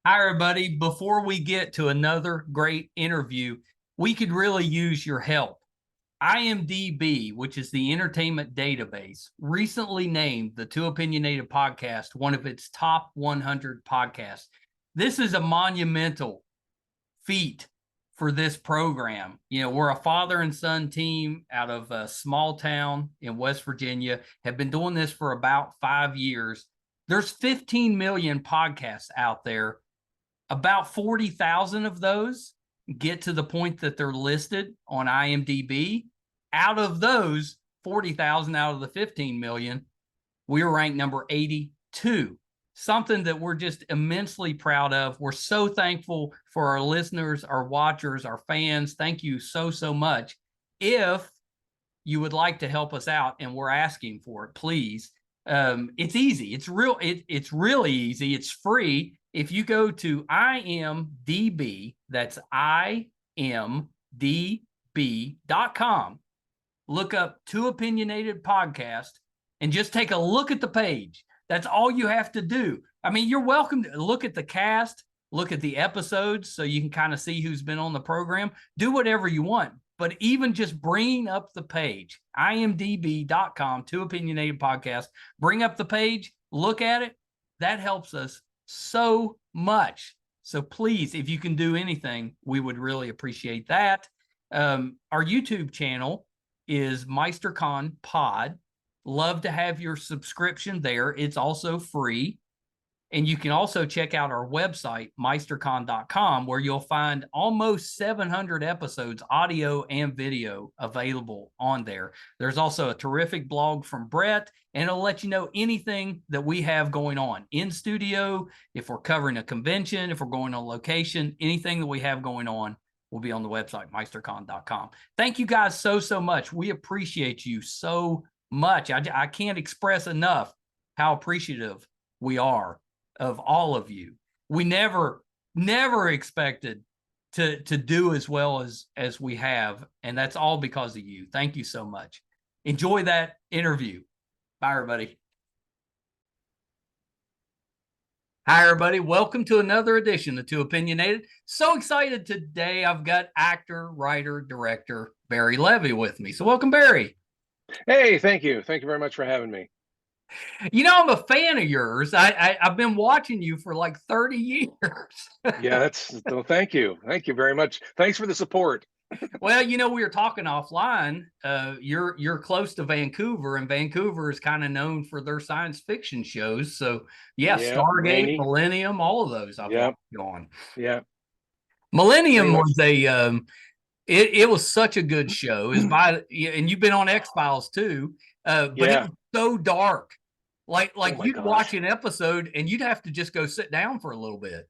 Hi, everybody. Before we get to another great interview, we could really use your help. IMDb, which is the entertainment database, recently named the Two Opinionated podcast one of its top 100 podcasts. This is a monumental feat for this program. You know, we're a father and son team out of a small town in West Virginia, have been doing this for about 5 years. There's 15 million podcasts out there. About 40,000 of those get to the point that they're listed on IMDb. Out of those 40,000 out of the 15 million, we were ranked number 82. Something that we're just immensely proud of. We're so thankful for our listeners, our watchers, our fans. Thank you so, so much. If you would like to help us out, and we're asking for it, please. It's easy. It's really easy. It's free. If you go to IMDb, that's imdb.com, look up Two Opinionated Podcast, and just take a look at the page. That's all you have to do. I mean, you're welcome to look at the cast, look at the episodes so you can kind of see who's been on the program. Do whatever you want. But even just bringing up the page, imdb.com, Two Opinionated Podcast, bring up the page, look at it. That helps us so much. So please, if you can do anything, we would really appreciate that. Our YouTube channel is MeisterCon Pod. Love to have your subscription there. It's also free. And you can also check out our website, meistercon.com, where you'll find almost 700 episodes, audio and video, available on there. There's also a terrific blog from Brett, and it'll let you know anything that we have going on in studio, if we're covering a convention, if we're going on location, anything that we have going on will be on the website, meistercon.com. Thank you guys so, so much. We appreciate you so much. I can't express enough how appreciative we are of all of you. We never expected to do as well as we have, and that's all because of you. Thank you so much. Enjoy that interview. Bye, everybody. Hi, everybody. Welcome to another edition of Two Opinionated. So excited today. I've got actor, writer, director Barry Levy with me. So welcome, Barry. Hey, thank you. Thank you very much for having me. You know, I'm a fan of yours. I've been watching you for like 30 years. Yeah, well, thank you. Thank you very much. Thanks for the support. Well, you know, we were talking offline. You're close to Vancouver, and Vancouver is kind of known for their science fiction shows. So yeah, Stargate, rainy. Millennium, all of those I've watched you on. Yeah. Millennium was it was such a good show. Is by and you've been on X-Files too. But it was so dark. Like you'd watch an episode and you'd have to just go sit down for a little bit.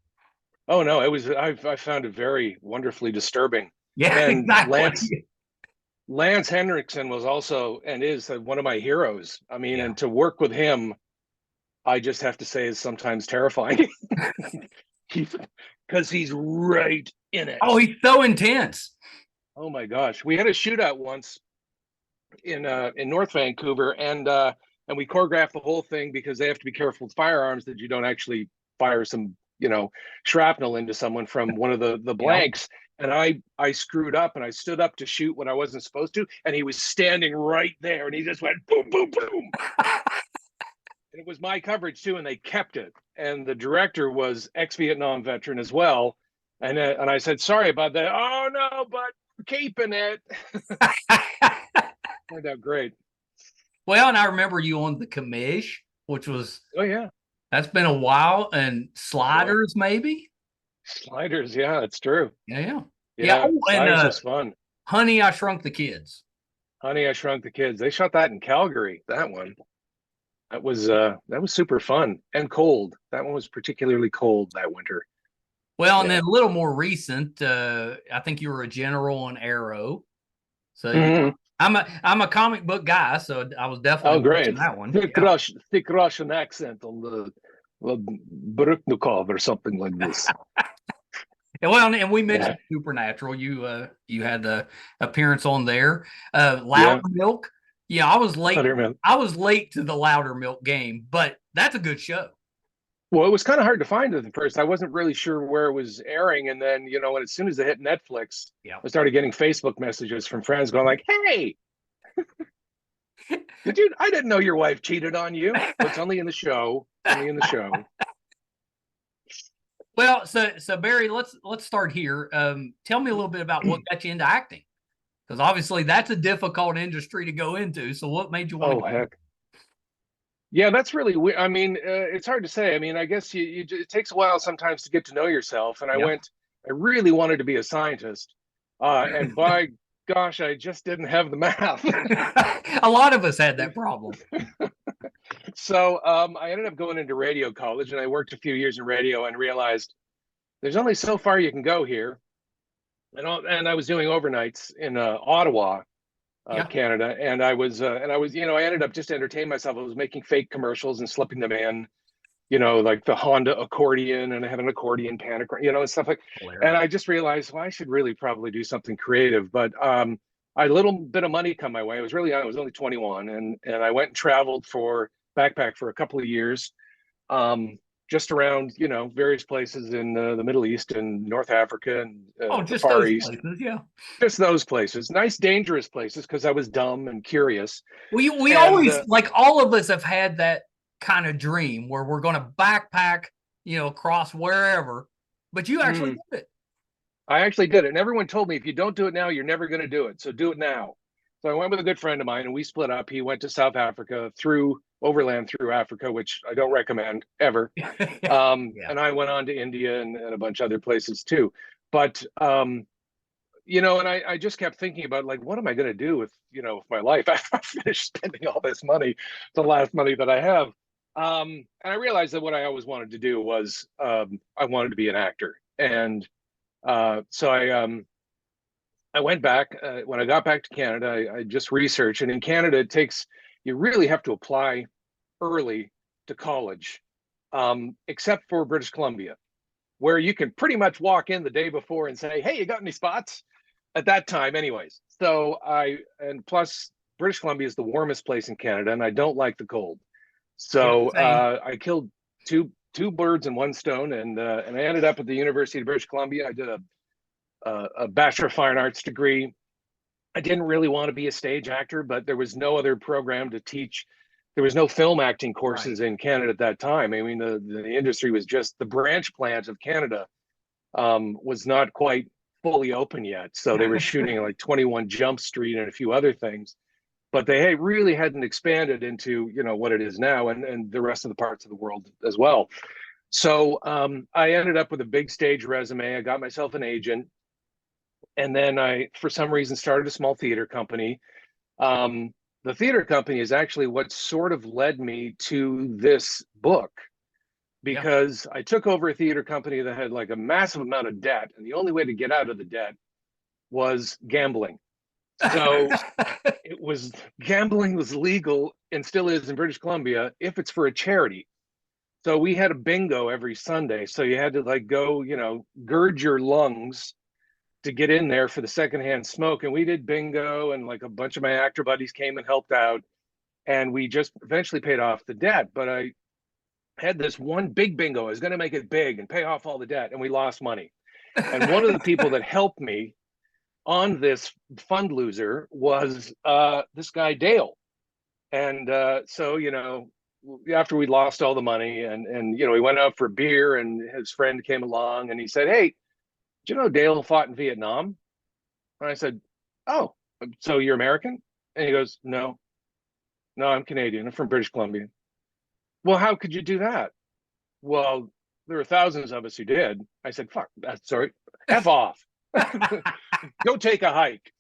Oh no, I found it very wonderfully disturbing. Yeah, and exactly. Lance Henriksen was also and is one of my heroes. I mean, and to work with him, I just have to say, is sometimes terrifying. Because he's right in it. Oh, he's so intense. Oh my gosh, we had a shootout once in North Vancouver, and we choreographed the whole thing because they have to be careful with firearms that you don't actually fire some, shrapnel into someone from one of the blanks. And I screwed up, and I stood up to shoot when I wasn't supposed to, and he was standing right there, and he just went boom, boom, boom. And it was my coverage too, and they kept it. And the director was ex-Vietnam veteran as well, and I said, sorry about that. Oh no, but keeping it. Turned out great. Well, and I remember you on the commish, which was that's been a while, and Sliders maybe. Sliders, yeah, that's true. Yeah. Oh, Sliders was fun. Honey, I Shrunk the Kids. Honey, I Shrunk the Kids. They shot that in Calgary. That one. That was super fun and cold. That one was particularly cold that winter. Well, and then a little more recent, I think you were a general on Arrow. So I'm a comic book guy, so I was definitely great. That one. Thick Russian accent on the Bruknikov or something like this. Well, and we mentioned Supernatural. You had the appearance on there. Loudermilk. Yeah, I was late. I was late to the Loudermilk game, but that's a good show. Well, it was kind of hard to find it at first. I wasn't really sure where it was airing, and then when as soon as it hit Netflix, Yeah. I started getting Facebook messages from friends going like, "Hey, did you? I didn't know your wife cheated on you. Well, it's only in the show. Only in the show." Well, so Barry, let's start here. Tell me a little bit about what got you into acting, because obviously that's a difficult industry to go into. So what made you want to Oh go? heck, yeah, that's really weird. I mean, it's hard to say. I mean, I guess it takes a while sometimes to get to know yourself. And Yeah. I really wanted to be a scientist, and by gosh, I just didn't have the math. A lot of us had that problem. So I ended up going into radio college, and I worked a few years in radio and realized there's only so far you can go here. And I was doing overnights in Ottawa, Yeah. Canada, and I ended up just entertaining myself. I was making fake commercials and slipping them in, like the Honda accordion, and I had an accordion panic, and stuff like. And Hilarious. I just realized, well, I should really probably do something creative. But a little bit of money come my way. I was really young. I was only 21, and I went and traveled for backpack for a couple of years, just around various places in the Middle East and North Africa and Oh, the just Far those East. places. Yeah. Just those places, nice, dangerous places, because I was dumb and curious. We And always, like, all of us have had that kind of dream where we're going to backpack, across wherever, but you actually did it. I actually did it. And everyone told me, if you don't do it now, you're never going to do it. So do it now. So I went with a good friend of mine, and we split up. He went to South Africa, through overland through Africa, which I don't recommend ever. Yeah. And I went on to India and a bunch of other places too. But and I just kept thinking about, like, what am I going to do with my life after I finish spending all this money, the last money that I have. And I realized that what I always wanted to do was I wanted to be an actor. And so I went back when I got back to Canada. I just researched, and in Canada, you really have to apply early to college, except for British Columbia, where you can pretty much walk in the day before and say, "Hey, you got any spots?" At that time, anyways. And plus, British Columbia is the warmest place in Canada, and I don't like the cold. Yeah. So Same. I killed two birds in one stone, and I ended up at the University of British Columbia. I did a Bachelor of Fine Arts degree. I didn't really want to be a stage actor, but there was no other program to teach. There was no film acting Right. courses in Canada at that time. I mean, the industry was just, the branch plant of Canada was not quite fully open yet. So they were shooting like 21 Jump Street and a few other things, but they really hadn't expanded into what it is now, and the rest of the parts of the world as well. So I ended up with a big stage resume. I got myself an agent, and then I, for some reason, started a small theater company. The theater company is actually what sort of led me to this book, Yeah. because I took over a theater company that had like a massive amount of debt, and the only way to get out of the debt was gambling. So gambling was legal, and still is in British Columbia, if it's for a charity. So we had a bingo every Sunday. So you had to like go, gird your lungs to get in there for the secondhand smoke. And we did bingo, and like a bunch of my actor buddies came and helped out. And we just eventually paid off the debt. But I had this one big bingo. I was going to make it big and pay off all the debt, and we lost money. And one of the people that helped me on this fund loser was this guy Dale. And so after we lost all the money, and we went out for a beer, and his friend came along, and he said, "Hey, do you know Dale fought in Vietnam?" And I said, "Oh, so you're American?" And he goes, no, I'm Canadian. I'm from British Columbia." "Well, how could you do that?" "Well, there are thousands of us who did." I said, "Fuck, sorry, F off." "Go take a hike."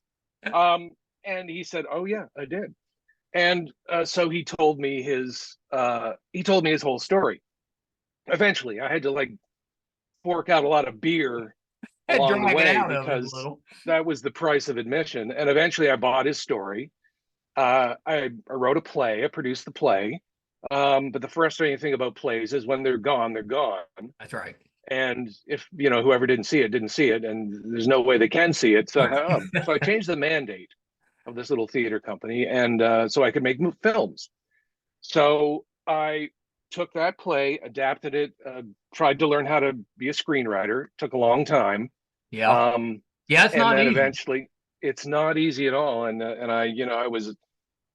And he said, "Oh yeah, I did." And so he told me his whole story. Eventually, I had to like fork out a lot of beer along the Drag it way, out of it a because little. that was the price of admission. And eventually, I bought his story. I wrote a play. I produced the play. But the frustrating thing about plays is when they're gone, they're gone. That's right. And if whoever didn't see it didn't see it, and there's no way they can see it. So so I changed the mandate of this little theater company, and so I could make films. So I took that play, adapted it, tried to learn how to be a screenwriter. Took a long time. Yeah. Um, Yeah, it's and not then easy. eventually, it's not easy at all. And I,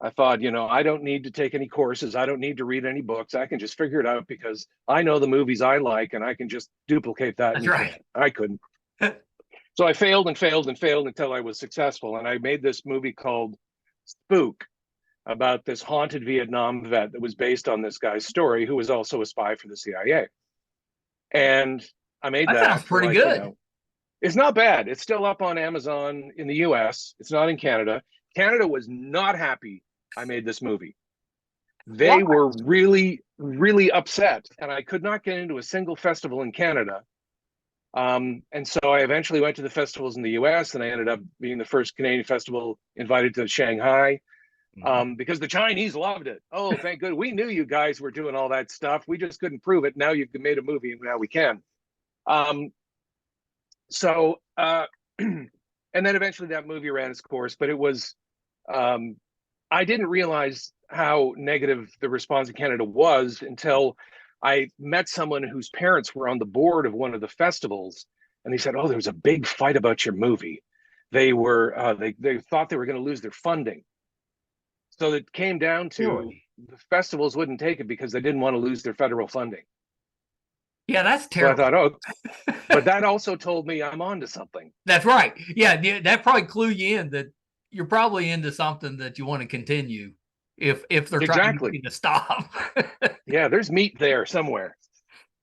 I thought, I don't need to take any courses. I don't need to read any books. I can just figure it out because I know the movies I like, and I can just duplicate that. And That's you right. can't. I couldn't. So I failed and failed and failed until I was successful. And I made this movie called Spook, about this haunted Vietnam vet that was based on this guy's story, who was also a spy for the CIA. And I made That sounds that for pretty like, good. it's not bad. It's still up on Amazon in the US. It's not in Canada. Canada was not happy I made this movie. Why? They were really, really upset, and I could not get into a single festival in Canada. And so I eventually went to the festivals in the US, and I ended up being the first Canadian festival invited to Shanghai, because the Chinese loved it. Oh, thank God. We knew you guys were doing all that stuff. We just couldn't prove it. Now you've made a movie, and now we can. Um, so, and then eventually that movie ran its course, but it was, I didn't realize how negative the response in Canada was until I met someone whose parents were on the board of one of the festivals, and they said, "Oh, there was a big fight about your movie. They thought they were going to lose their funding, so it came down to Really? the festivals wouldn't take it because they didn't want to lose their federal funding." Yeah, that's So I terrible. thought, oh, but that also told me I'm onto something. That's right. Yeah, that probably clue you in that you're probably into something that you want to continue if they're trying to get Exactly. you to stop. Yeah, there's meat there somewhere.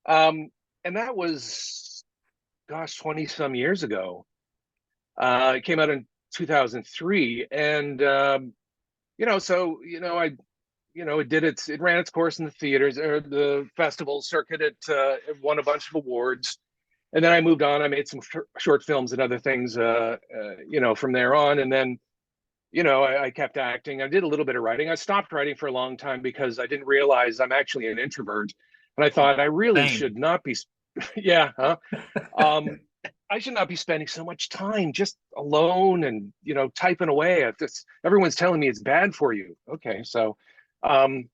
Um, and that was, gosh, 20 some years ago. It came out in 2003. And, it ran its course in the theaters or the festival circuit. It won a bunch of awards. And then I moved on. I made some short films and other things, from there on. And then, I kept acting. I did a little bit of writing. I stopped writing for a long time because I didn't realize I'm actually an introvert. And I thought I really Same. should not be, yeah, huh? Um, I should not be spending so much time just alone and, typing away. Everyone's telling me it's bad for you. Okay. So, um,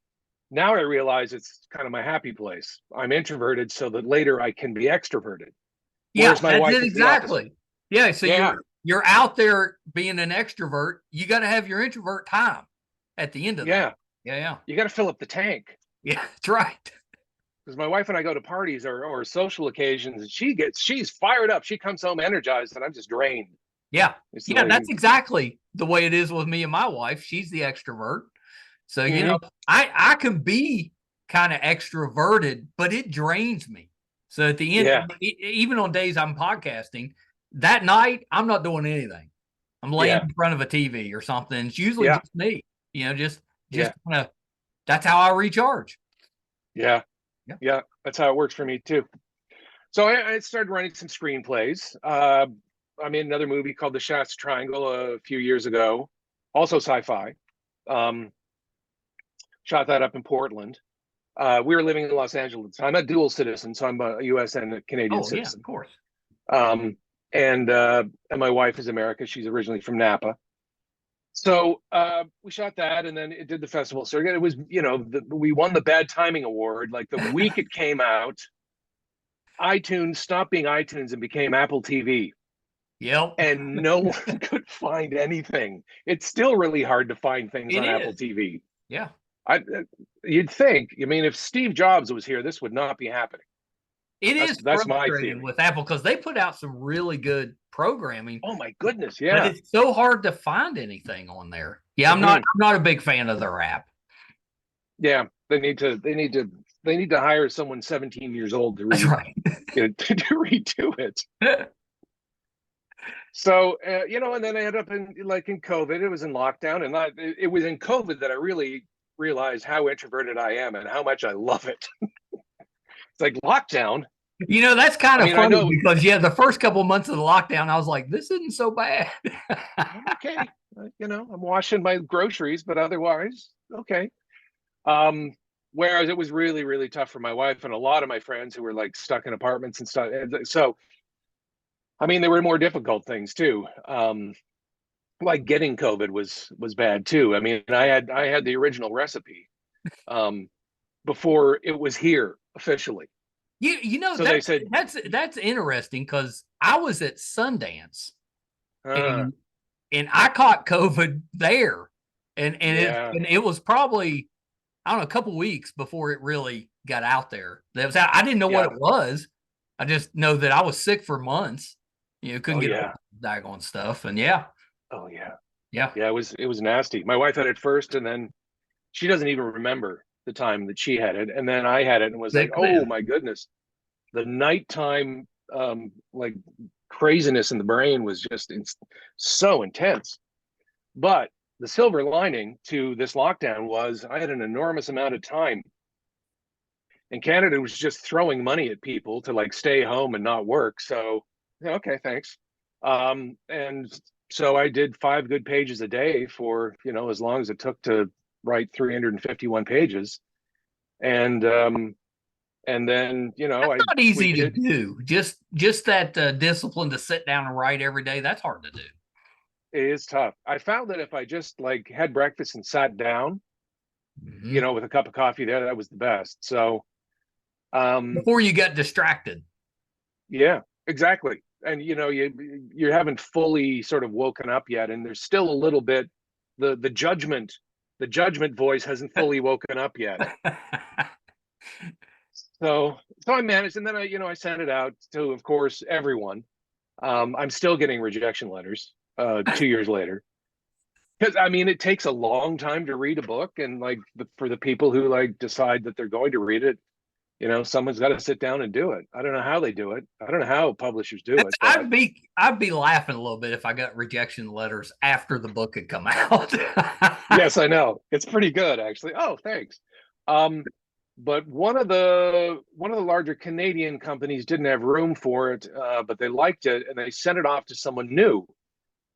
now I realize it's kind of my happy place. I'm introverted so that later I can be extroverted. Yeah, Whereas my that's wife it is the opposite. exactly. Yeah, so Yeah. you're out there being an extrovert. You got to have your introvert time at the end of that. Yeah. Yeah, You got to fill up the tank. yeah, that's right. Because my wife and I go to parties or social occasions, and she's fired up. She comes home energized, and I'm just drained. Yeah, It's yeah, like, that's exactly the way it is with me and my wife. She's the extrovert. So, mhm. I can be kind of extroverted, but it drains me. So at the Yeah, end, even on days I'm podcasting, that night I'm not doing anything. I'm laying yeah, in front of a TV or something. It's usually yeah, just me, just yeah, kind of that's how I recharge. yeah, Yeah. yeah. That's how it works for me too. So I started writing some screenplays. I made another movie called The Shasta Triangle a few years ago, also sci-fi. Um, Shot that up in Portland. We were living in Los Angeles. I'm a dual citizen, so I'm a U.S. and a Canadian Oh yeah, of citizen. course. Um, and my wife is American. She's originally from Napa. So we shot that, and then it did the festival circuit. It was, we won the Bad Timing Award. Like the week it came out, iTunes stopped being iTunes and became Apple TV, Yep. and no one could find anything. It's still really hard to find things It on Apple is. TV. Yeah. I, you'd think. I mean, if Steve Jobs was here, this would not be happening. It is That's my frustrating theory. with Apple because they put out some really good programming, Oh my goodness, but yeah. it's so hard to find anything on there. Yeah, I'm Hmm. not a big fan of their app. Yeah, they need to hire someone 17 years old to That's right. to redo it. So and then I ended up in COVID. It was in lockdown, and it was in COVID that I really realized how introverted I am and how much I love it. It's like lockdown. That's kind I of mean, I funny know because the first couple of months of the lockdown, I was like, this isn't so bad. I'm okay. I'm washing my groceries, but otherwise, okay. Um, Whereas it was really, really tough for my wife and a lot of my friends who were like stuck in apartments and stuff. And so, I mean, there were more difficult things too. Like getting COVID was bad too. I mean, I had the original recipe, um, before it was here officially. You know So they said, that's interesting because I was at Sundance uh, and I caught COVID there, yeah, and it was probably, I don't know, a couple weeks before it really got out there. That was out. I didn't know what yeah, it was. I just know that I was sick for months. You know, couldn't oh get yeah, over daggone stuff, and yeah, oh yeah, yeah. yeah. It was nasty. My wife had it first, and then she doesn't even remember the time that she had it, and then I had it, and was like, oh my goodness, the nighttime like craziness in the brain was just so intense. But the silver lining to this lockdown was I had an enormous amount of time, and Canada was just throwing money at people to like stay home and not work. So yeah, okay, thanks. And so I did 5 good pages a day for, as long as it took to write 351 pages. And then, That's I not easy tweaked to it. do. Just that discipline to sit down and write every day. That's hard to do. It is tough. I found that if I just like had breakfast and sat down, Mhm. with a cup of coffee there, that was the best. So um Before you got distracted. yeah, exactly. And you haven't fully sort of woken up yet, and there's still a little bit, the judgment voice hasn't fully woken up yet. So I managed, and then I sent it out to, of course, everyone. I'm still getting rejection letters 2 years later, because I mean it takes a long time to read a book, and like for the people who like decide that they're going to read it, someone's got to sit down and do it. I don't know how they do it. I don't know how publishers do it, but I'd be laughing a little bit if I got rejection letters after the book had come out. yes, I know it's pretty good actually. Oh, thanks. But one of the larger Canadian companies didn't have room for it, but they liked it, and they sent it off to someone new.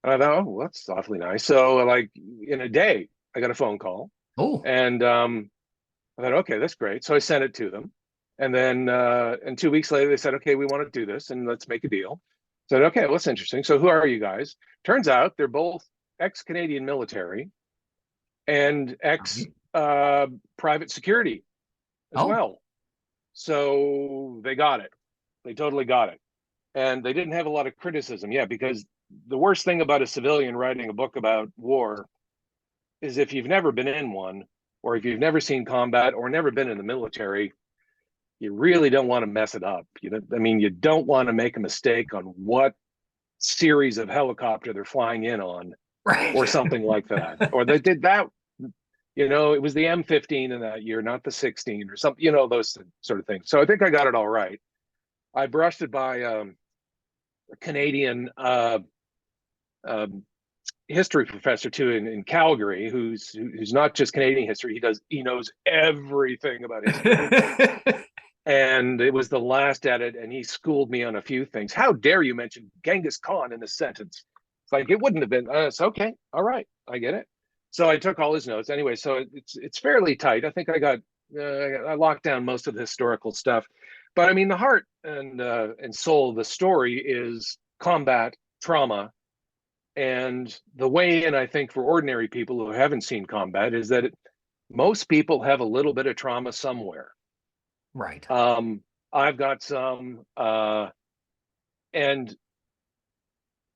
And I thought, oh, well, that's awfully nice. So like in a day, I got a phone call, Oh, and I thought, okay, that's great. So I sent it to them, and then and 2 weeks later, they said, okay, we want to do this, and let's make a deal. I said, okay, well, that's interesting. So who are you guys? Turns out they're both ex-Canadian military and ex private security as oh, well. So they got it. They totally got it. And they didn't have a lot of criticism. Yeah, because the worst thing about a civilian writing a book about war is if you've never been in one, or if you've never seen combat or never been in the military, you really don't want to mess it up. I mean, you don't want to make a mistake on what series of helicopter they're flying in on, right. or something like that. Or they did that, it was the M15 in that year, not the 16 or something, those sort of things. So I think I got it all right. I brushed it by a Canadian history professor too in Calgary, who's not just Canadian history. He knows everything about history. And it was the last edit, and he schooled me on a few things. How dare you mention Genghis Khan in a sentence? It's like, it wouldn't have been. It's okay, all right, I get it. So I took all his notes anyway. So it's fairly tight. I think I locked down most of the historical stuff, but I mean the heart and soul of the story is combat, trauma, and the way in, I think, for ordinary people who haven't seen combat is that most people have a little bit of trauma somewhere. Right. I've got some, and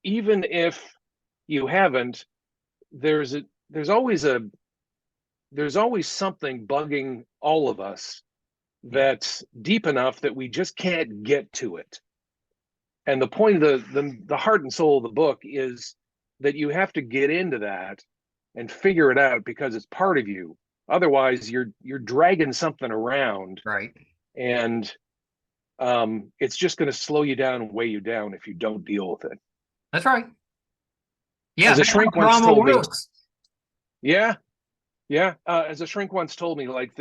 even if you haven't, there's there's always something bugging all of us Yeah. that's deep enough that we just can't get to it. And the point of the heart and soul of the book is that you have to get into that and figure it out, because it's part of you. Otherwise, you're dragging something around, Right. and it's just going to slow you down and weigh you down if you don't deal with it. That's right. Yeah, As a that's shrink how once drama told me, works. yeah, yeah. As a shrink once told me, like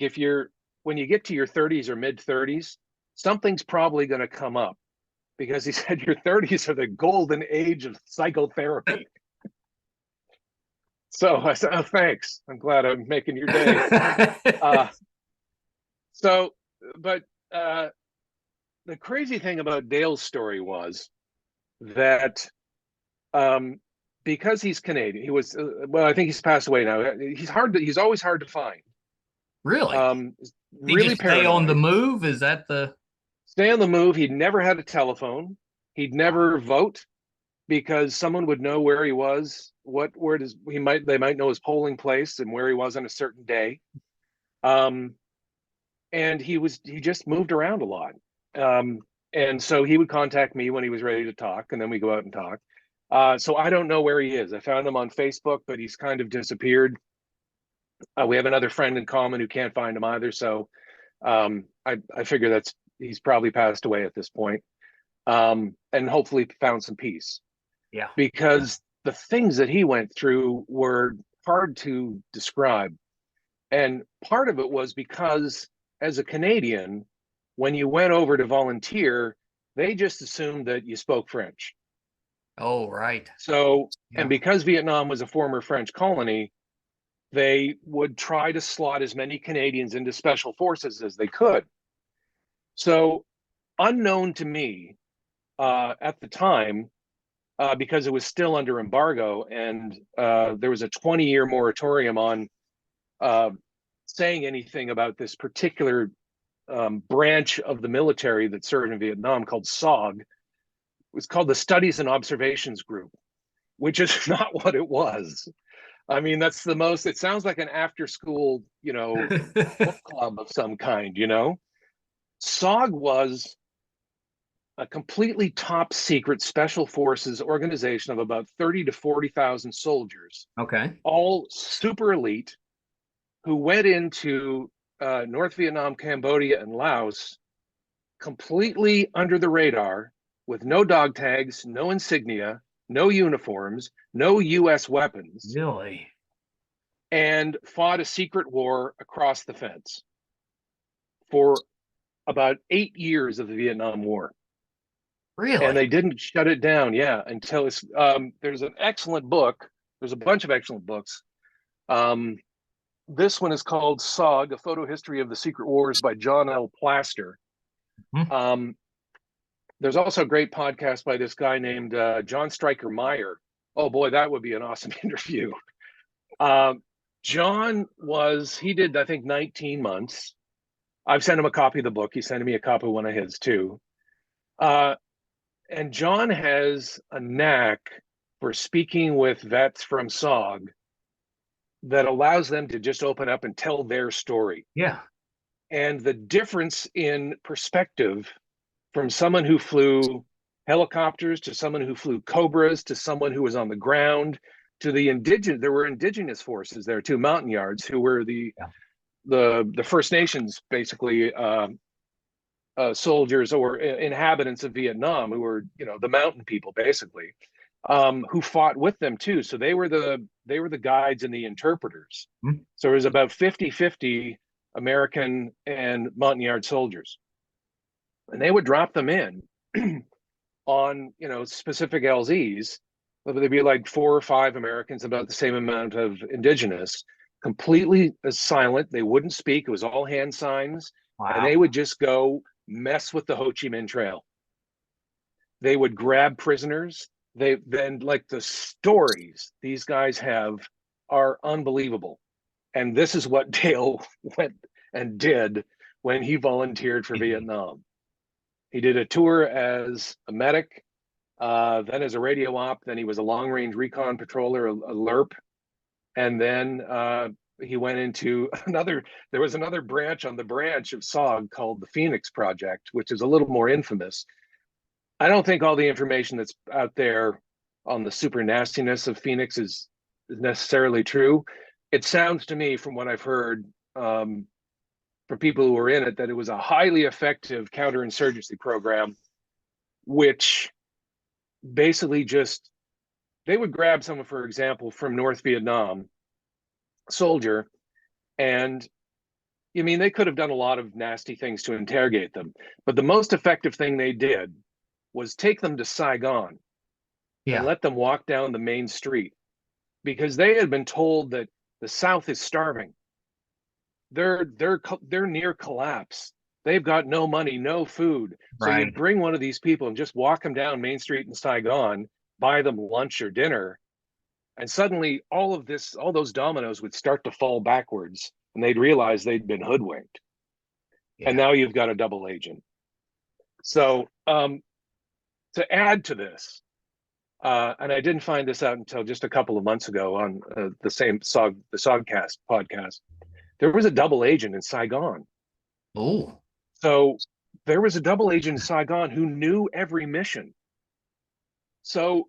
if you're when you get to your 30s or mid 30s, something's probably going to come up, because he said your 30s are the golden age of psychotherapy. So I said, oh, thanks. I'm glad I'm making your day. So, but the crazy thing about Dale's story was that because he's Canadian, he was well, I think he's passed away now. He's always hard to find. Really? He Really just stay on the paranoid. move? Is that the Stay on the move. He'd never had a telephone. He'd never vote because someone would know where he was, where does he might they might know his polling place and where he was on a certain day. Um, and he just moved around a lot. Um, and so he would contact me when he was ready to talk, and then we go out and talk. So I don't know where he is. I found him on Facebook, but he's kind of disappeared. We have another friend in common who can't find him either. So I figure he's probably passed away at this point, and hopefully found some peace yeah. because the things that he went through were hard to describe. And part of it was because as a Canadian, when you went over to volunteer, they just assumed that you spoke French. Oh, right. So, and Yeah. because Vietnam was a former French colony, they would try to slot as many Canadians into special forces as they could. So, unknown to me at the time, because it was still under embargo and there was a 20-year moratorium on uh, saying anything about this particular branch of the military that served in Vietnam called SOG. It was called the Studies and Observations Group, which is not what it was. I mean, that's the most, it sounds like an after school, book club of some kind, SOG was a completely top secret special forces organization of about 30 to 40,000 soldiers, Okay. all super elite, who went into North Vietnam, Cambodia, and Laos completely under the radar with no dog tags, no insignia, no uniforms, no US weapons, Really? and fought a secret war across the fence for about 8 years of the Vietnam War. And Really? they didn't shut it down, yeah, until there's an excellent book. There's a bunch of excellent books. This one is called SOG, A Photo History of the Secret Wars by John L. Plaster. Hmm. There's also a great podcast by this guy named John Stryker Meyer. Oh boy, that would be an awesome interview. He did, I think, 19 months. I've sent him a copy of the book. He sent me a copy of one of his too. And John has a knack for speaking with vets from SOG that allows them to just open up and tell their story. Yeah. And the difference in perspective from someone who flew helicopters to someone who flew Cobras to someone who was on the ground to there were indigenous forces there too, Montagnards, who were the First Nations, basically, soldiers or inhabitants of Vietnam, who were, the mountain people, basically, who fought with them too. So they were the guides and the interpreters. Hmm. So it was about 50-50 American and Montagnard soldiers. And they would drop them in on, specific LZs. There'd be like 4 or 5 Americans, about the same amount of indigenous, completely silent. They wouldn't speak. It was all hand signs. And Wow. they would just go mess with the Ho Chi Minh Trail. They would grab prisoners. Like, the stories these guys have are unbelievable. And this is what Dale went and did when he volunteered for Vietnam. He did a tour as a medic, then as a radio op, then he was a long-range recon patroller, a LERP, and then he went into there was another branch on the branch of SOG called the Phoenix Project, which is a little more infamous. I don't think all the information that's out there on the super nastiness of Phoenix is necessarily true. It sounds to me, from what I've heard, for people who were in it, that it was a highly effective counterinsurgency program, which basically they would grab someone, for example, from North Vietnam, soldier, and they could have done a lot of nasty things to interrogate them, but the most effective thing they did was take them to Saigon and Yeah. let them walk down the main street, because they had been told that the South is starving. They're near collapse. They've got no money, no food. So you Right. bring one of these people and just walk them down Main Street in Saigon, buy them lunch or dinner, and suddenly all those dominoes would start to fall backwards, and they'd realized they'd been hoodwinked. Yeah. And now you've got a double agent. So to add to this, and I didn't find this out until just a couple of months ago on the Sogcast podcast, there was a double agent in Saigon. Oh. So there was a double agent in Saigon who knew every mission. So,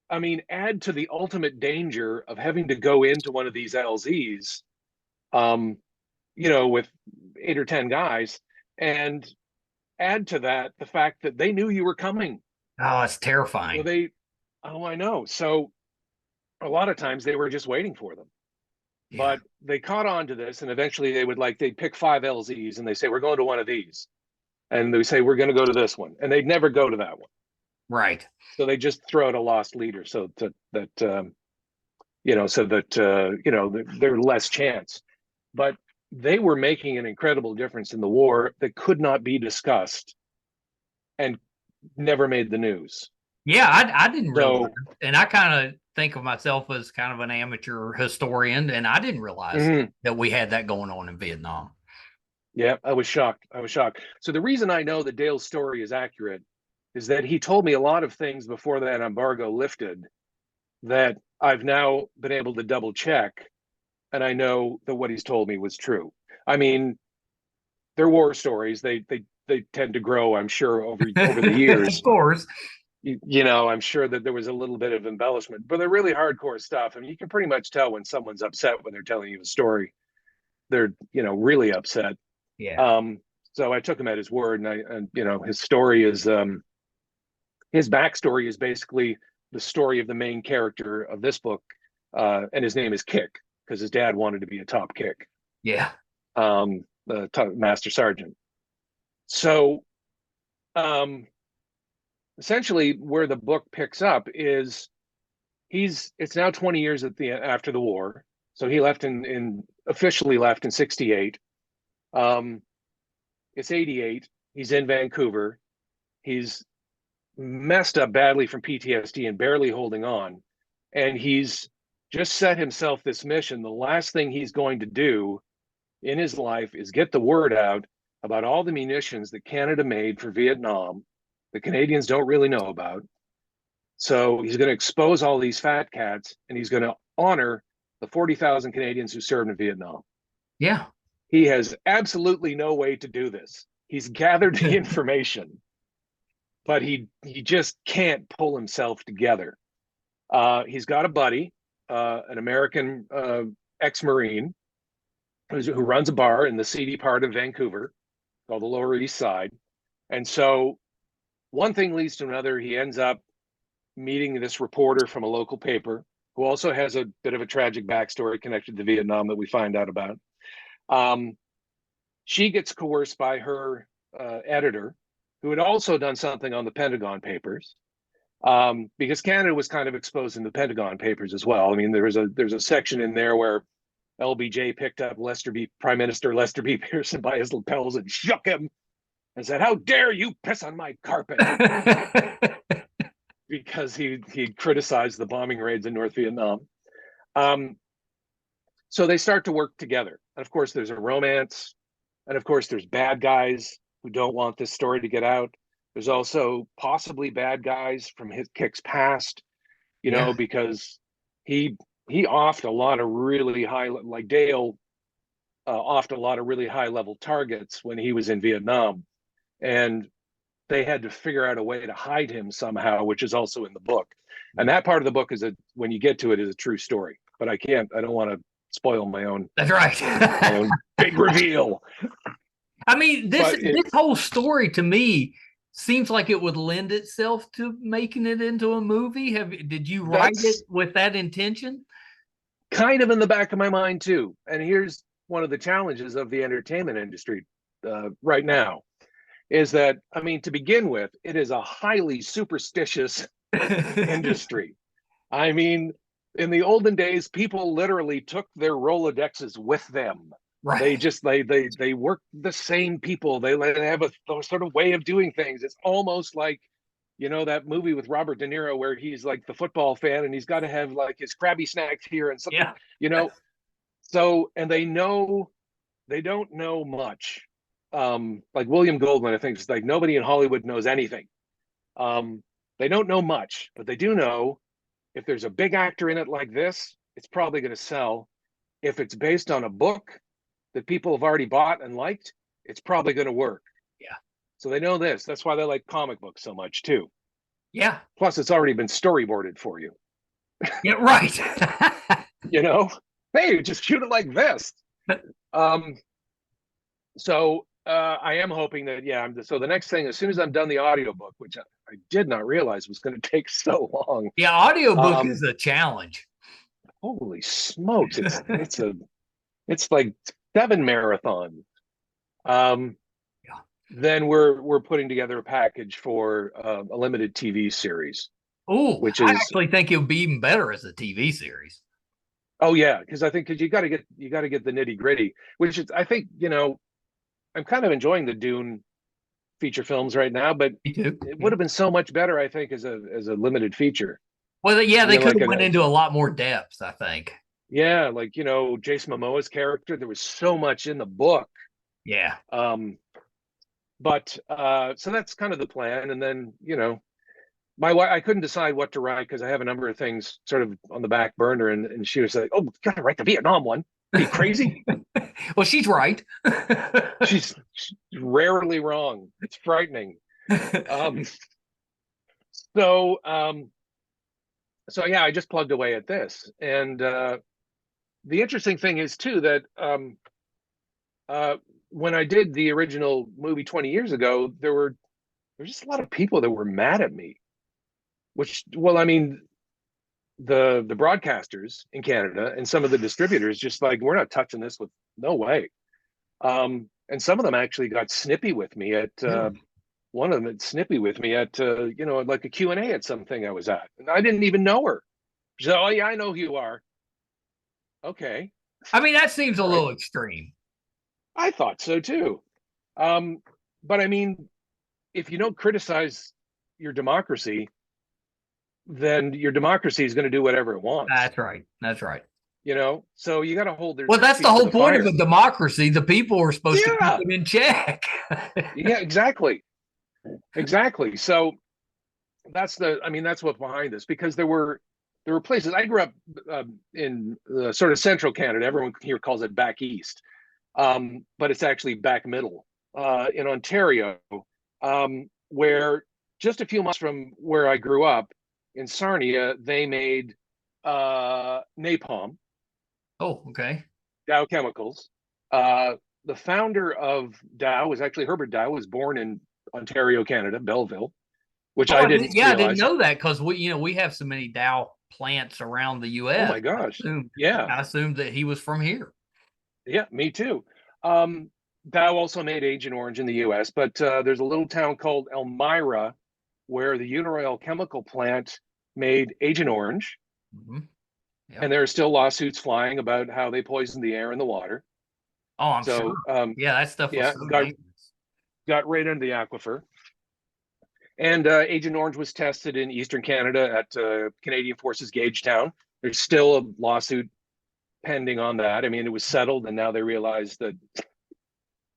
I mean, add to the ultimate danger of having to go into one of these LZs, with 8 or 10 guys, and add to that the fact that they knew you were coming. Oh, it's terrifying. So I know. So a lot of times they were just waiting for them. Yeah. But they caught on to this, and eventually they'd pick 5 LZs, and they say, we're going to one of these. And they say, we're going to go to this one. And they'd never go to that one. Right. So they just throw out a lost leader so that they're less chance. But they were making an incredible difference in the war that could not be discussed and never made the news. Yeah, I didn't realize, and I kind of think of myself as kind of an amateur historian, and I didn't realize that we had that going on in Vietnam. Yeah, I was shocked. So the reason I know that Dale's story is accurate is that he told me a lot of things before that embargo lifted that I've now been able to double check, and I know that what he's told me was true. I mean, they're war stories. They tend to grow, I'm sure, over the years. Of course. I'm sure that there was a little bit of embellishment, but they're really hardcore stuff. I mean, you can pretty much tell when someone's upset when they're telling you a story. They're, really upset. Yeah. So I took him at his word, and his story is, his backstory is basically the story of the main character of this book, and his name is Kick because his dad wanted to be a top kick. Yeah. The master sergeant. So, essentially, where the book picks up is it's now 20 years after the war. So he left officially left in 68. It's 88. He's in Vancouver. He's messed up badly from PTSD and barely holding on. And he's just set himself this mission. The last thing he's going to do in his life is get the word out about all the munitions that Canada made for Vietnam the Canadians don't really know about. So he's going to expose all these fat cats, and he's going to honor the 40,000 Canadians who served in Vietnam. Yeah. He has absolutely no way to do this. He's gathered the information, but he just can't pull himself together. He's got a buddy, an American ex-Marine, who runs a bar in the seedy part of Vancouver called the Lower East Side. And so one thing leads to another. He ends up meeting this reporter from a local paper who also has a bit of a tragic backstory connected to Vietnam that we find out about. She gets coerced by her editor, who had also done something on the Pentagon Papers, because Canada was kind of exposed in the Pentagon Papers as well. I mean, there's a section in there where LBJ picked up Prime Minister Lester B. Pearson by his lapels and shook him and said, "How dare you piss on my carpet?" Because he criticized the bombing raids in North Vietnam. So they start to work together. And of course, there's a romance. And of course, there's bad guys who don't want this story to get out. There's also possibly bad guys from Kick's past, because he offed a lot of really high, like Dale offed a lot of really high level targets when he was in Vietnam. And they had to figure out a way to hide him somehow, which is also in the book. And that part of the book when you get to it, is a true story. But I don't want to spoil my own. That's right. My own big reveal. I mean, this whole story to me seems like it would lend itself to making it into a movie. Did you write it with that intention? Kind of in the back of my mind too. And here's one of the challenges of the entertainment industry right now. Is that, I mean, to begin with, it is a highly superstitious industry. I mean, in the olden days, people literally took their Rolodexes with them. Right. They work the same people. They have a sort of way of doing things. It's almost like, that movie with Robert De Niro where he's like the football fan and he's got to have like his Krabby snacks here and something, So, and they don't know much. Like William Goldman, I think it's like nobody in Hollywood knows anything. They don't know much, but they do know if there's a big actor in it like this, it's probably going to sell. If it's based on a book that people have already bought and liked, it's probably going to work. Yeah. So they know this. That's why they like comic books so much too. Yeah. Plus, it's already been storyboarded for you. Yeah. Right. You know, hey, just shoot it like this. Um, so I am hoping that, yeah. So the next thing, as soon as I'm done the audiobook, which I did not realize was going to take so long. Yeah. Audiobook is a challenge. Holy smokes! It's like 7 marathons. Um, Yeah. then we're putting together a package for a limited TV series, Oh, which I is, actually think it would be even better as a TV series. oh yeah, because I think because you got to get the nitty gritty, which is, I think, I'm kind of enjoying the Dune feature films right now, but Me too. it Yeah. would have been so much better, I think, as a limited feature. Well, yeah, I they mean, could like have went into a lot more depth, I think. yeah, like Jason Momoa's character, there was so much in the book. Yeah. But so that's kind of the plan, and then my wife, I couldn't decide what to write because I have a number of things sort of on the back burner, and she was like, "Oh, you gotta write the Vietnam one. Are you crazy?" Well, she's right. she's rarely wrong. It's frightening. Um, so so yeah, I just plugged away at this, and the interesting thing is too that uh, when I did the original movie 20 years ago, there's just a lot of people that were mad at me. Which, well, I mean, the broadcasters in Canada and some of the distributors just like, we're not touching this, with no way. And some of them actually got snippy with me at one of them had snippy with me at like a Q&A at something I was at, and I didn't even know her. She said, "Oh yeah, I know who you are." Okay, I mean, that seems a all right. little extreme. I thought so too. Um, but I mean, if you don't criticize your democracy, then your democracy is going to do whatever it wants. That's right. That's right. So you got to hold Well, their that's the feet to whole the point of fire. a democracy. The people are supposed to keep Yeah, them in check. yeah, exactly. So that's what's behind this, because there were places I grew up in sort of central Canada. Everyone here calls it back east, but it's actually back middle, in Ontario, where just a few miles from where I grew up in Sarnia, they made napalm. Oh, okay. Dow Chemicals. The founder of Dow was actually Herbert Dow, was born in Ontario, Canada, Belleville, which Oh, I didn't I didn't realize. know that because we have so many Dow plants around the Oh U.S. my gosh. Yeah. I assumed that he was from here. Yeah, me too. Um, Dow also made Agent Orange in the US, but there's a little town called Elmira where the Uniroyal chemical plant made Agent Orange, Mm-hmm. Yeah. and there are still lawsuits flying about how they poisoned the air and the water. Oh, I'm sure. So Yeah, that stuff was yeah, so got dangerous. got right into the aquifer. And Agent Orange was tested in Eastern Canada at Canadian Forces Gagetown. There's still a lawsuit pending on that. I mean, it was settled, and now they realize that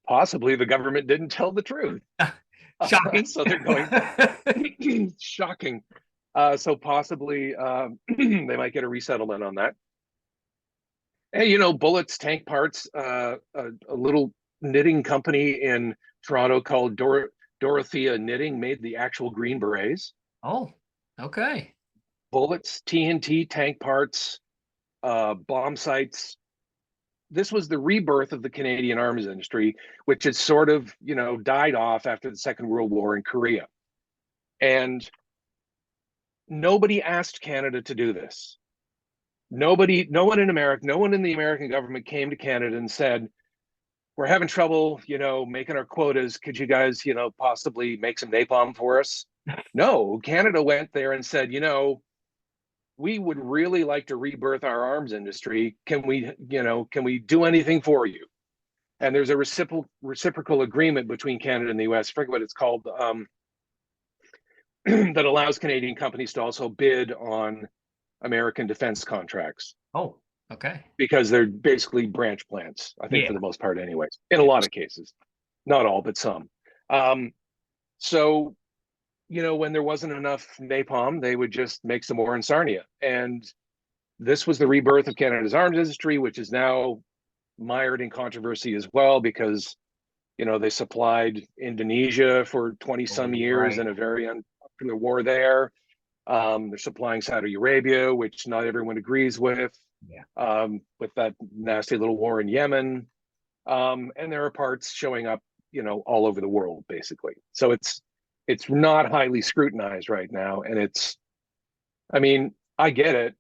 possibly the government didn't tell the truth. Shocking. So they're going, shocking. So possibly they might get a resettlement on that. And, bullets, tank parts, a little knitting company in Toronto called Dorothea Knitting made the actual Green Berets. Oh, okay. Bullets, TNT, tank parts, bomb sights. This was the rebirth of the Canadian arms industry, which had sort of, died off after the Second World War in Korea. And nobody asked Canada to do this. No one in America, no one in the American government came to Canada and said, "We're having trouble, making our quotas. Could you guys, possibly make some napalm for us?" No, Canada went there and said, "We would really like to rebirth our arms industry. Can we do anything for you?" And there's a reciprocal agreement between Canada and the US, I forget what it's called, that allows Canadian companies to also bid on American defense contracts. Oh, Okay. because they're basically branch plants, I think, Yeah. for the most part, anyways, in a Yeah. lot of cases. Not all, but some. Um, so, when there wasn't enough napalm, they would just make some more in Sarnia. And this was the rebirth of Canada's arms industry, which is now mired in controversy as well because, they supplied Indonesia for 20 some Oh, years right. in a very unpopular war there. They're supplying Saudi Arabia, which not everyone agrees Yeah. with that nasty little war in Yemen. And there are parts showing up, all over the world, basically. So it's not highly scrutinized right now. And I mean, I get it.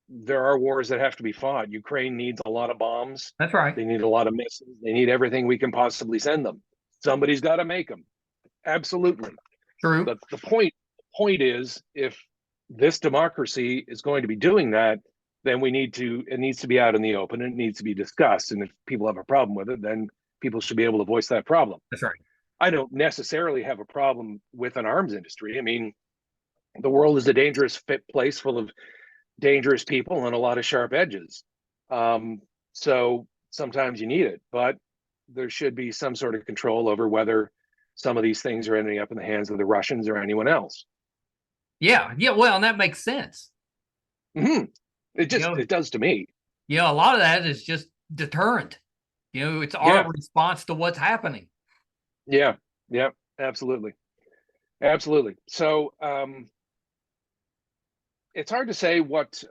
There are wars that have to be fought. Ukraine needs a lot of bombs. That's right. They need a lot of missiles. They need everything we can possibly send them. Somebody's got to make them. Absolutely. True. The point is, if this democracy is going to be doing that, then it needs to be out in the open and it needs to be discussed. And if people have a problem with it, then people should be able to voice that problem. That's right. I don't necessarily have a problem with an arms industry. I mean, the world is a dangerous fit place full of dangerous people and a lot of sharp edges. So sometimes you need it, but there should be some sort of control over whether some of these things are ending up in the hands of the Russians or anyone else. Yeah. Yeah. Well, and that makes sense. Mm-hmm. It You just know, it does to me. a lot of that is just deterrent. It's our Yeah, response to what's happening. yeah, yeah, absolutely, absolutely. So it's hard to say what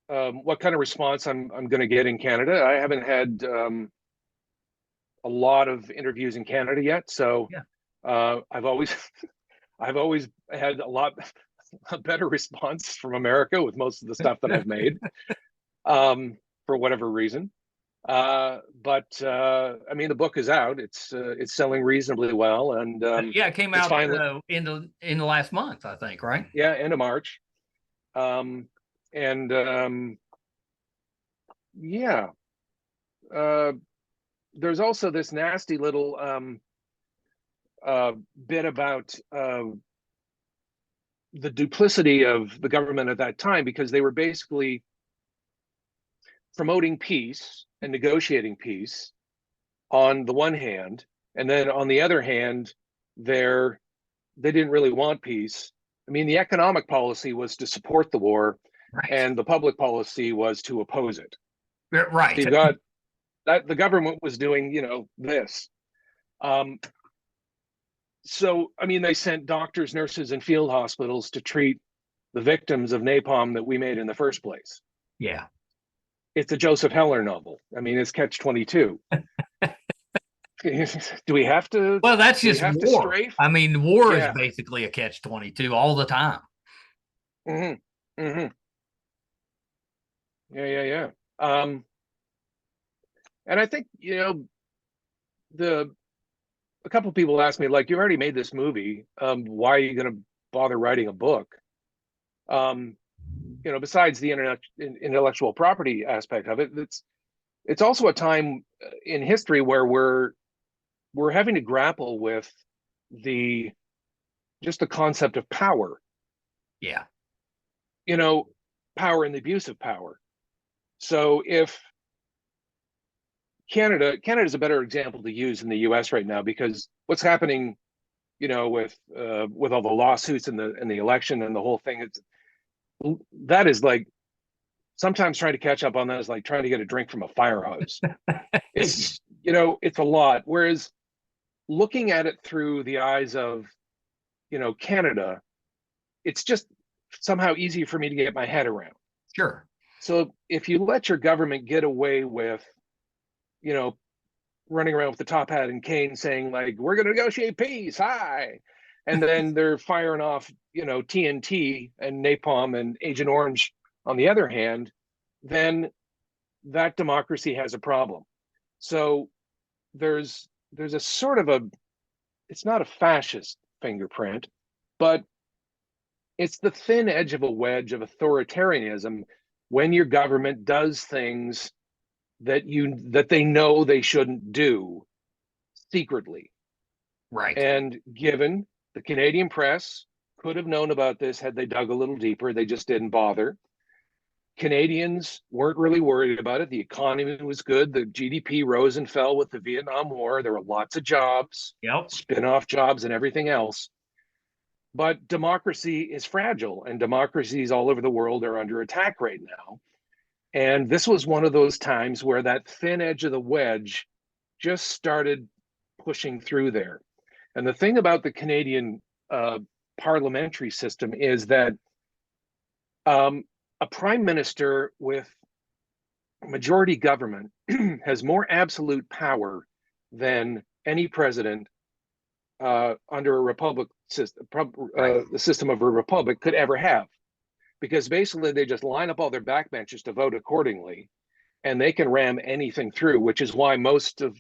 kind of response I'm going to get in Canada. I haven't had a lot of interviews in Canada yet, so Yeah. I've always I've always had a better response from America with most of the stuff that I've made, for whatever reason. But I mean, the book is out. It's selling reasonably well, and Yeah. It came it's out finally, in the last month, I think. Right. yeah, end of March. Um, and yeah, uh, there's also this nasty little bit about the duplicity of the government at that time because they were basically promoting peace and negotiating peace on the one hand, and then on the other hand, they didn't really want peace. I mean, the economic policy was to support the war, Right. and the public policy was to oppose it. So Right. you've got that the government was doing, this. Um, so, I mean, they sent doctors, nurses, and field hospitals to treat the victims of napalm that we made in the first place. Yeah. It's a Joseph Heller novel. I mean, it's Catch 22. Do we have to? Well, that's Do we just have to war. strafe? I mean, war is Yeah. basically a catch-22 all the time. Mm-hmm. Mm-hmm. Yeah, yeah, yeah. And I think the a couple of people asked me, like, you already made this movie. Why are you going to bother writing a book? Um, besides the intellectual property aspect of it, it's also a time in history where we're having to grapple with the just the concept of power. Yeah. Power and the abuse of power. So if Canada's a better example to use in the U.S. right now because what's happening, with all the lawsuits and the election and the whole thing, that is like sometimes trying to catch up on that is like trying to get a drink from a fire hose. It's a lot. Whereas looking at it through the eyes of Canada, it's just somehow easy for me to get my head around. Sure. So if you let your government get away with, running around with the top hat and cane saying like, we're going to negotiate peace, hi. And then they're firing off, TNT and napalm and Agent Orange on the other hand, then that democracy has a problem. So there's a sort of it's not a fascist fingerprint, but it's the thin edge of a wedge of authoritarianism when your government does things that they know they shouldn't do secretly. Right. And given the Canadian press could have known about this had they dug a little deeper, they just didn't bother. Canadians weren't really worried about it. The economy was good. The GDP rose and fell with the Vietnam War. There were lots of jobs, Yep. spin-off jobs, and everything else. But democracy is fragile, and democracies all over the world are under attack right now. And this was one of those times where that thin edge of the wedge just started pushing through there. And the thing about the Canadian parliamentary system is that a prime minister with majority government has more absolute power than any president under a republic system, the system of a republic could ever have. Because basically they just line up all their backbenchers to vote accordingly, and they can ram anything through, which is why most of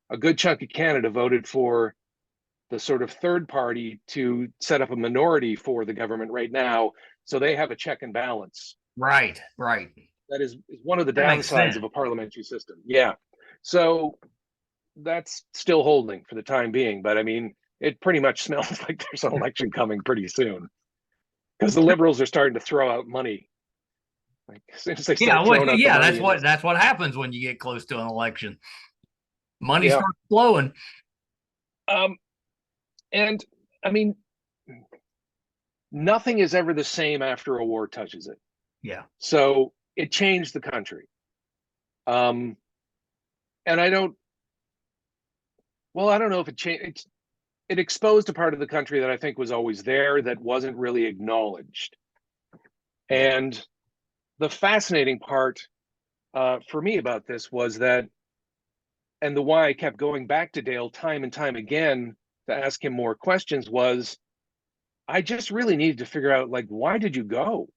a good chunk of Canada voted for the sort of third party to set up a minority for the government right now. So they have a check and balance. Right. That is one of the That makes downsides sense. of a parliamentary system. Yeah. So that's still holding for the time being. But I mean, it pretty much smells like there's an election coming pretty soon, because the Liberals are starting to throw out money. Like, as soon as they start throwing out the money, that's what happens when you get close to an election. Money Yeah. starts flowing. And I mean, nothing is ever the same after a war touches it. Yeah. So it changed the country. And I don't know if it changed. It exposed a part of the country that I think was always there that wasn't really acknowledged. And the fascinating part for me about this was that, and the why I kept going back to Dale time and time again to ask him more questions, was I just really needed to figure out, like, why did you go?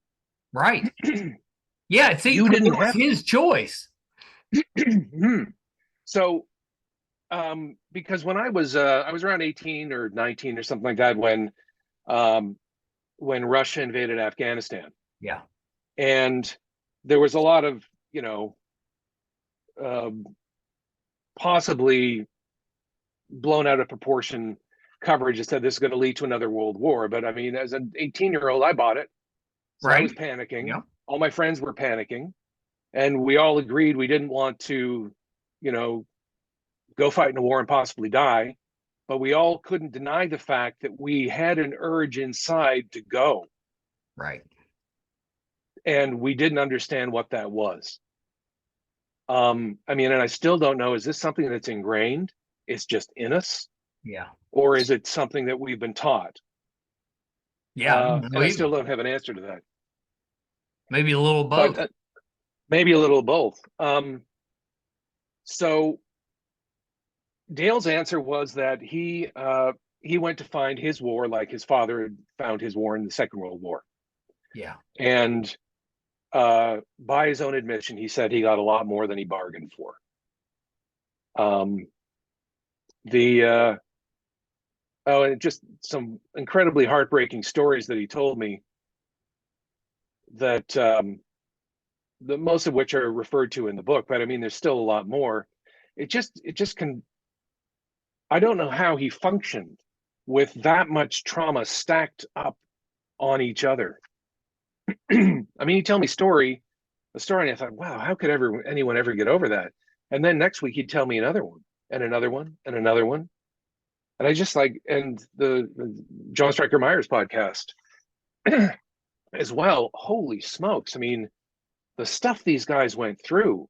Right. Yeah, see, You didn't it was have his choice. So because when I was around 18 or 19 or something like that when Russia invaded Afghanistan. Yeah. And there was a lot of, possibly blown out of proportion coverage that said this is going to lead to another world war. But I mean, as an 18-year-old, I bought it. So I was panicking. Yeah. All my friends were panicking. And we all agreed we didn't want to, go fight in a war and possibly die. But we all couldn't deny the fact that we had an urge inside to go. Right. And we didn't understand what that was. I mean, and I still don't know, is this something that's ingrained? It's just in us? Yeah. Or is it something that we've been taught? Yeah. And I still don't have an answer to that. Maybe a little both. But maybe a little of both. So Dale's answer was that he went to find his war like his father had found his war in the Second World War. Yeah. And by his own admission, he said he got a lot more than he bargained for. And just some incredibly heartbreaking stories that he told me, that the most of which are referred to in the book, but I mean, there's still a lot more. It just can. I don't know how he functioned with that much trauma stacked up on each other. I mean, you tell me a story, and I thought, wow, how could anyone ever get over that? And then next week he'd tell me another one, and another one, and another one. And I just and the John Stryker Myers podcast as well. Holy smokes. I mean, the stuff these guys went through.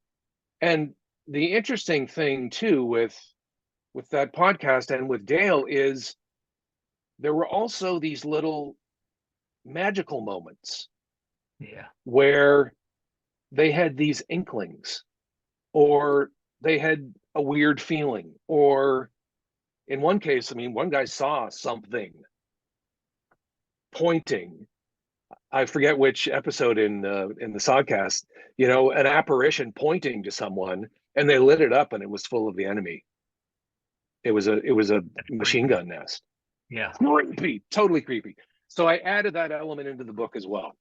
And the interesting thing too with that podcast and with Dale is there were also these little magical moments. Yeah. Where they had these inklings, or they had a weird feeling, or in one case, I mean, one guy saw something pointing. I forget which episode in the Sodcast, an apparition pointing to someone, and they lit it up, and it was full of the enemy. It was a machine gun nest. Yeah. Creepy, totally creepy. So I added that element into the book as well.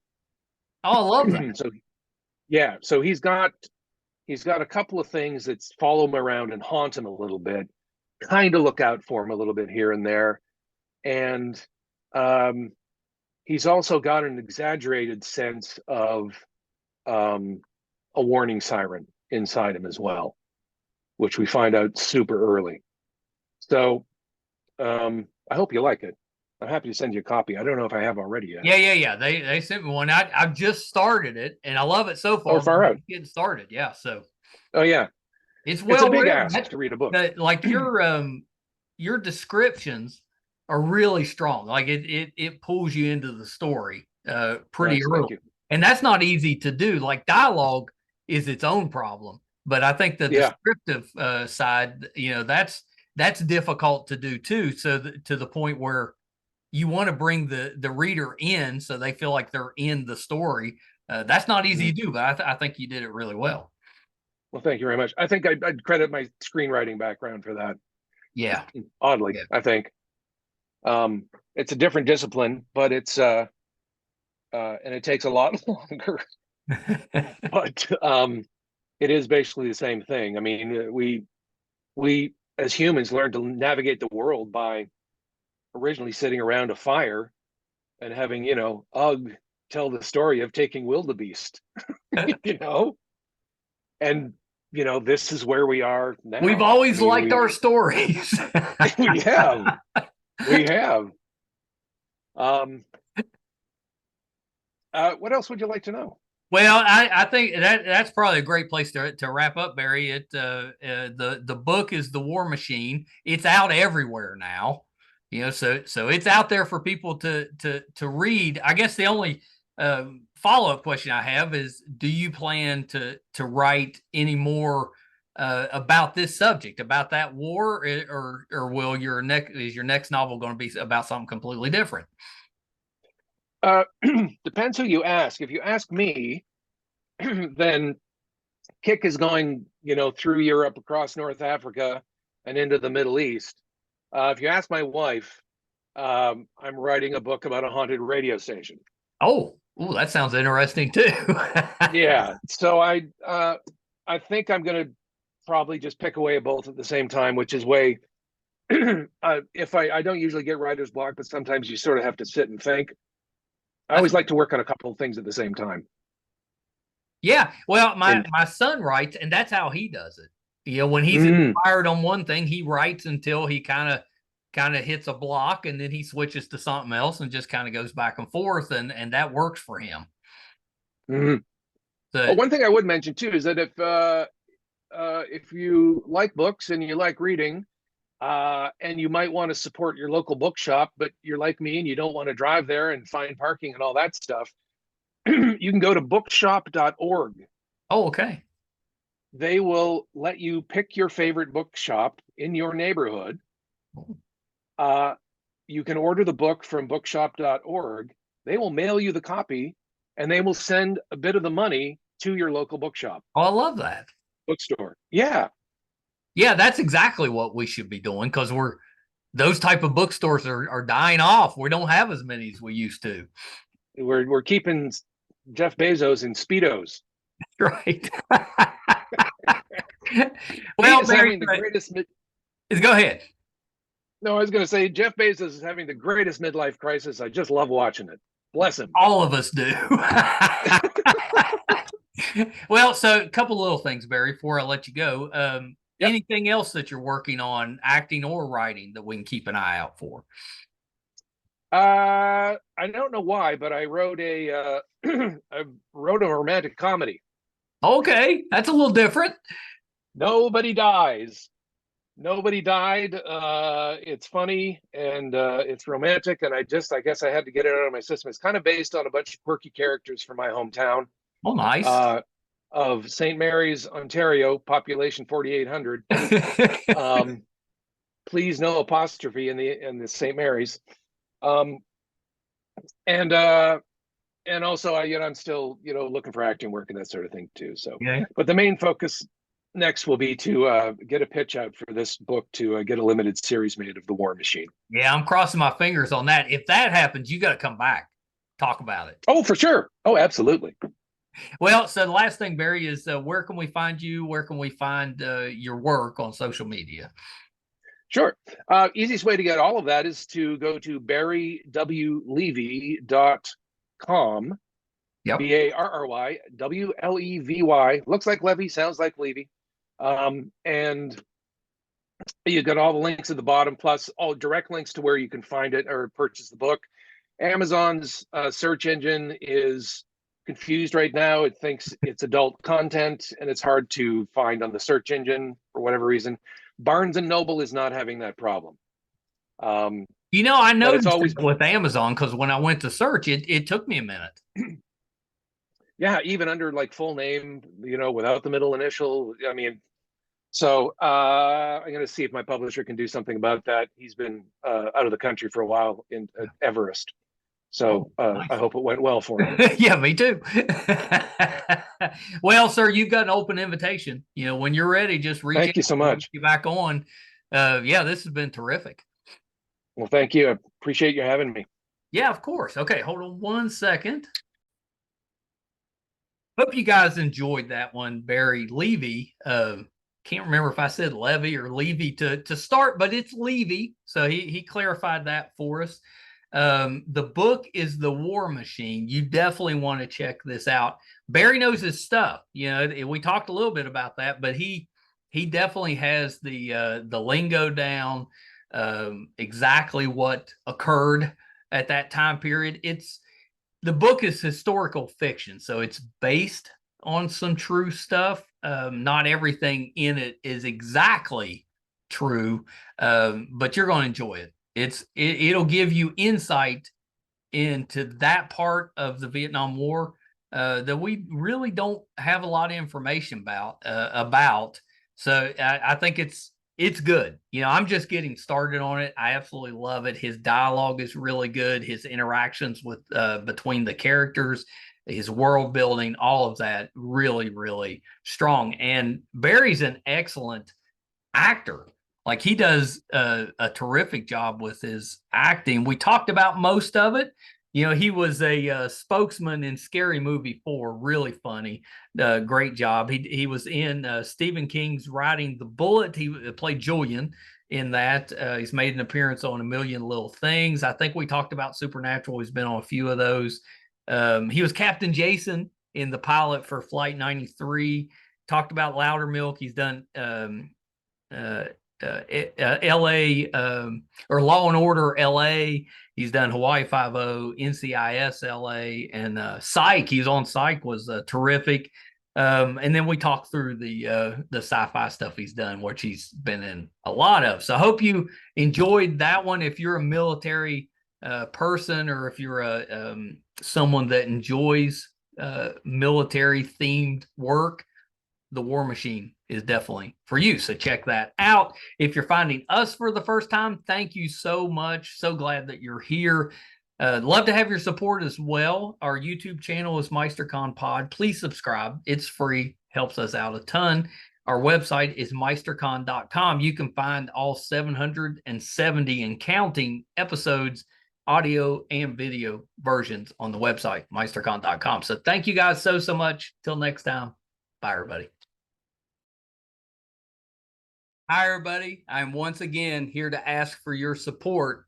Oh, I love that. So he's got a couple of things that follow him around and haunt him a little bit, kind of look out for him a little bit here and there. And he's also got an exaggerated sense of a warning siren inside him as well, which we find out super early. So I hope you like it. I'm happy to send you a copy. I don't know if I have already yet. Yeah. They sent me one. I've just started it, and I love it so far. Oh, far out. Getting started, yeah. So. Oh yeah, It's it's a well big written. ask to read a book. Like your descriptions are really strong. Like it pulls you into the story pretty Nice, early. thank you. And that's not easy to do. Like dialogue is its own problem. But I think the descriptive side, that's difficult to do too. So to the point where you want to bring the reader in so they feel like they're in the story. That's not easy to do, but I think you did it really well. Well, thank you very much. I think I'd credit my screenwriting background for that. Yeah. Oddly, yeah. I think it's a different discipline, but it's and it takes a lot longer. But it is basically the same thing. I mean, we as humans learn to navigate the world by originally sitting around a fire and having, Ugg tell the story of taking wildebeest, and this is where we are now. We've always liked our stories. We have. What else would you like to know? Well, I think that's probably a great place to wrap up, Barry. The book is The War Machine. It's out everywhere now, so it's out there for people to read. I guess the only follow-up question I have is, do you plan to write any more about this subject, about that war, or will your next novel going to be about something completely different? Depends who you ask. If you ask me, then Kick is going, through Europe, across North Africa, and into the Middle East. If you ask my wife, I'm writing a book about a haunted radio station. Oh, that sounds interesting too. Yeah. So I think I'm going to probably just pick away at both at the same time, which is way. If I don't usually get writer's block, but sometimes you sort of have to sit and think. I always like to work on a couple of things at the same time. Yeah, well, my son writes, and that's how he does it. When he's inspired on one thing, he writes until he kind of hits a block, and then he switches to something else and just kind of goes back and forth, and that works for him. Well, one thing I would mention too is that if you like books and you like reading, and you might want to support your local bookshop, but you're like me and you don't want to drive there and find parking and all that stuff, you can go to bookshop.org. Oh, okay. They will let you pick your favorite bookshop in your neighborhood. You can order the book from bookshop.org. They will mail you the copy, and they will send a bit of the money to your local bookshop. Oh, I love that. Bookstore. Yeah. Yeah, that's exactly what we should be doing, because those type of bookstores are dying off. We don't have as many as we used to. We're keeping Jeff Bezos in Speedos. Right. Well, Barry, go ahead. No, I was going to say Jeff Bezos is having the greatest midlife crisis. I just love watching it. Bless him. All of us do. Well, so a couple little things, Barry, before I let you go. Anything else that you're working on, acting or writing, that we can keep an eye out for? I don't know why, but I wrote a romantic comedy. Okay, that's a little different. Nobody dies. Nobody died. It's funny and it's romantic, and I guess I had to get it out of my system. It's kind of based on a bunch of quirky characters from my hometown. Oh, nice. Of St. Mary's, Ontario, population 4,800. Please no apostrophe in the St. Mary's. And also I'm still looking for acting work and that sort of thing too. So, but the main focus next will be to get a pitch out for this book to get a limited series made of The War Machine. Yeah, I'm crossing my fingers on that. If that happens, you got to come back, talk about it. Oh, for sure. Oh, absolutely. Well, so the last thing, Barry, is where can we find you? Where can we find your work on social media? Sure. Easiest way to get all of that is to go to barrywlevy.com. Yep. Barrywlevy. Looks like Levy, sounds like Levy. And you got all the links at the bottom, plus all direct links to where you can find it or purchase the book. Amazon's search engine is confused right now. It thinks it's adult content and it's hard to find on the search engine for whatever reason. Barnes and Noble is not having that problem. I But noticed it's always with Amazon, because when I went to search, it took me a minute. yeah, even under like full name, without the middle initial. I mean, so I'm going to see if my publisher can do something about that. He's been out of the country for a while in Everest. So Nice. I hope it went well for him. Yeah, me too. Well, sir, you've got an open invitation. When you're ready, just reach out. Thank you so much. You back on. Yeah, this has been terrific. Well, thank you. I appreciate you having me. Yeah, of course. Okay, hold on one second. Hope you guys enjoyed that one, Barry Levy. Can't remember if I said Levy or Levy to start, but it's Levy. So he clarified that for us. The book is The War Machine. You definitely want to check this out. Barry knows his stuff. We talked a little bit about that, but he definitely has the lingo down, exactly what occurred at that time period. The book is historical fiction, so it's based on some true stuff. Not everything in it is exactly true, but you're going to enjoy it. It'll give you insight into that part of the Vietnam War that we really don't have a lot of information about. So I think it's good. I'm just getting started on it. I absolutely love it. His dialogue is really good. His interactions with between the characters, his world building, all of that really, really strong. And Barry's an excellent actor. Like, he does a terrific job with his acting. We talked about most of it. He was a spokesman in Scary Movie 4. Really funny. Great job. He was in Stephen King's Riding the Bullet. He played Julian in that. He's made an appearance on A Million Little Things. I think we talked about Supernatural. He's been on a few of those. He was Captain Jason in the pilot for Flight 93. Talked about Loudermilk. He's done LA or Law and Order LA. He's done Hawaii Five-0, NCIS LA, and Psych. He's on Psych, was terrific. And then we talked through the sci-fi stuff he's done, which he's been in a lot of. So I hope you enjoyed that one. If you're a military person, or if you're someone that enjoys military themed work, The War Machine is definitely for you. So check that out. If you're finding us for the first time, thank you so much. So glad that you're here. Love to have your support as well. Our YouTube channel is MeisterCon Pod. Please subscribe. It's free. Helps us out a ton. Our website is meistercon.com. You can find all 770 and counting episodes, audio and video versions on the website, meistercon.com. So thank you guys so much. Till next time. Bye, everybody. Hi, everybody. I'm once again here to ask for your support.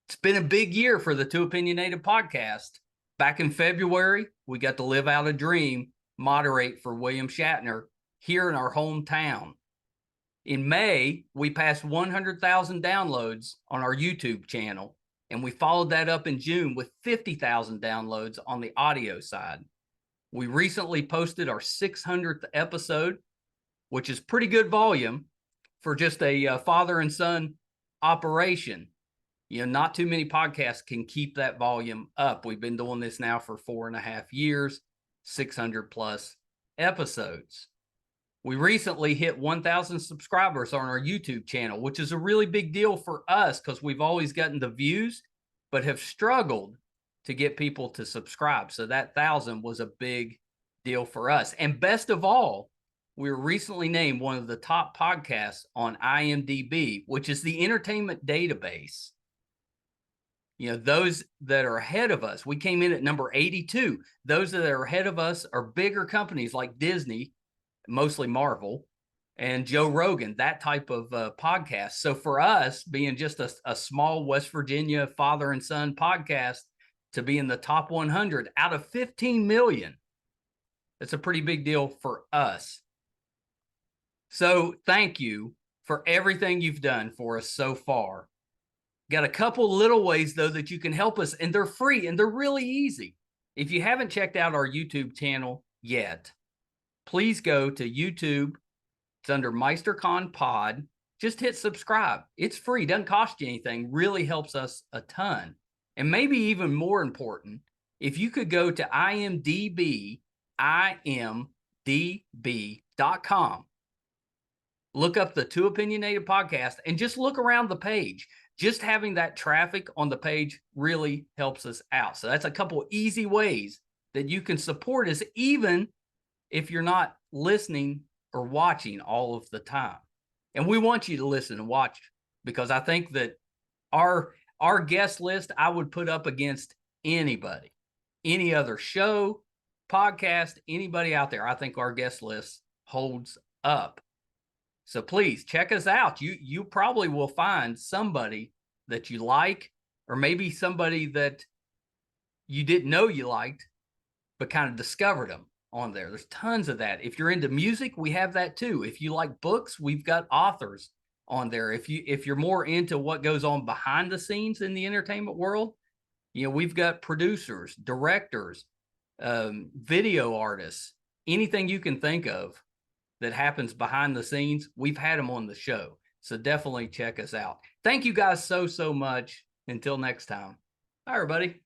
It's been a big year for the Two Opinionated podcast. Back in February, we got to live out a dream, moderate for William Shatner here in our hometown. In May, we passed 100,000 downloads on our YouTube channel, and we followed that up in June with 50,000 downloads on the audio side. We recently posted our 600th episode, which is pretty good volume for just a father and son operation. Not too many podcasts can keep that volume up. We've been doing this now for 4.5 years, 600 plus episodes. We recently hit 1,000 subscribers on our YouTube channel, which is a really big deal for us because we've always gotten the views, but have struggled to get people to subscribe. So that 1,000 was a big deal for us. And best of all, we were recently named one of the top podcasts on IMDb, which is the entertainment database. Those that are ahead of us, we came in at number 82. Those that are ahead of us are bigger companies like Disney, mostly Marvel, and Joe Rogan, that type of podcast. So for us, being just a small West Virginia father and son podcast, to be in the top 100 out of 15 million. That's a pretty big deal for us. So thank you for everything you've done for us so far. Got a couple little ways, though, that you can help us, and they're free and they're really easy. If you haven't checked out our YouTube channel yet, please go to YouTube. It's under MeisterCon Pod. Just hit subscribe. It's free, doesn't cost you anything, really helps us a ton. And maybe even more important, if you could go to IMDb, imdb.com, look up the Two Opinionated podcast, and just look around the page. Just having that traffic on the page really helps us out. So that's a couple easy ways that you can support us, even if you're not listening or watching all of the time. And we want you to listen and watch, because I think that our guest list, I would put up against anybody, any other show, podcast, anybody out there. I think our guest list holds up. So please check us out. You probably will find somebody that you like, or maybe somebody that you didn't know you liked, but kind of discovered them on there. There's tons of that. If you're into music, we have that too. If you like books, we've got authors on there. If you're more into what goes on behind the scenes in the entertainment world, we've got producers, directors, video artists, anything you can think of that happens behind the scenes, we've had them on the show. So definitely check us out. Thank you guys so much. Until next time. Bye, everybody.